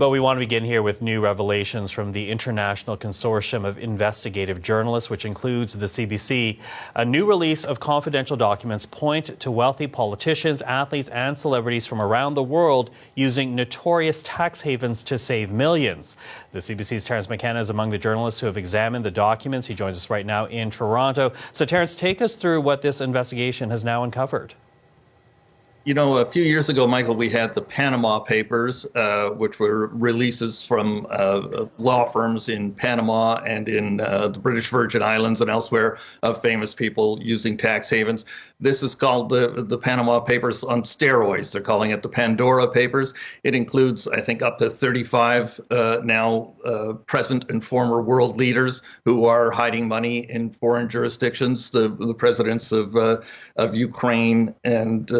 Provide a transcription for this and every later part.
But we want to begin here with new revelations from the International Consortium of Investigative Journalists, which includes the CBC. A new release of confidential documents point to wealthy politicians, athletes, and celebrities from around the world using notorious tax havens to save millions. The CBC's Terence McKenna is among the journalists who have examined the documents. He joins us right now in Toronto. So, Terence, take us through what this investigation has now uncovered. You know, a few years ago, Michael, we had the Panama Papers, which were releases from law firms in Panama and in the British Virgin Islands and elsewhere of famous people using tax havens. This is called the Panama Papers on steroids. They're calling it the Pandora Papers. It includes, I think, up to 35 now present and former world leaders who are hiding money in foreign jurisdictions. The presidents of Ukraine and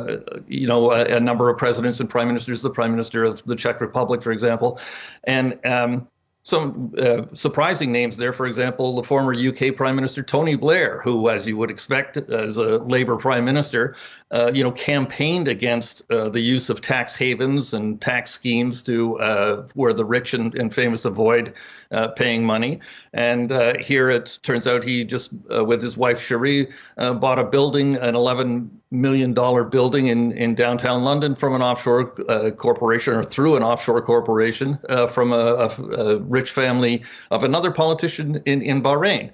a number of presidents and prime ministers, the prime minister of the Czech Republic, for example. And some surprising names there, for example, the former UK Prime Minister Tony Blair, who, as you would expect, as a Labour Prime Minister, campaigned against the use of tax havens and tax schemes to where the rich and famous avoid paying money. And here it turns out he just, with his wife Cherie, bought a building, an $11 million building in downtown London from an offshore corporation, or through an offshore corporation from a rich family of another politician in Bahrain.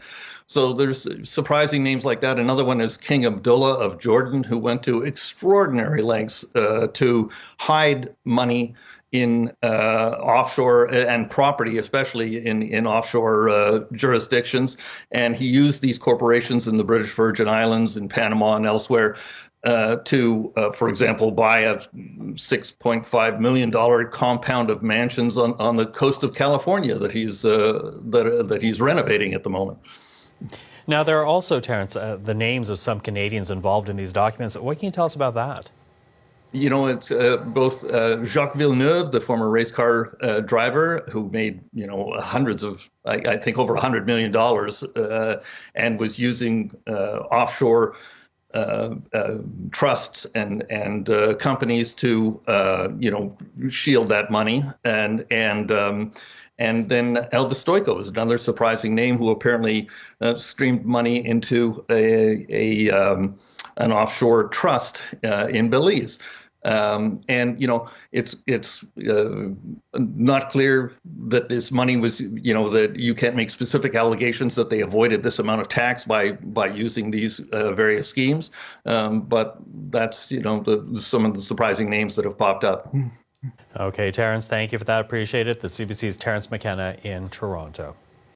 So there's surprising names like that. Another one is King Abdullah of Jordan, who went to extraordinary lengths to hide money in offshore and property, especially in offshore jurisdictions. And he used these corporations in the British Virgin Islands, in Panama and elsewhere, to, for example, buy a $6.5 million compound of mansions on the coast of California that he's renovating at the moment. Now, there are also, Terence, the names of some Canadians involved in these documents. What can you tell us about that? You know, it's both Jacques Villeneuve, the former race car driver, who made, hundreds of, I think over $100 million, and was using offshore trusts and companies to, shield that money. And then Elvis Stoico is another surprising name, who apparently streamed money into an offshore trust in Belize. It's not clear that this money was, that you can't make specific allegations that they avoided this amount of tax by using these various schemes. But that's, some of the surprising names that have popped up. Okay, Terence, thank you for that. Appreciate it. The CBC's Terence McKenna in Toronto.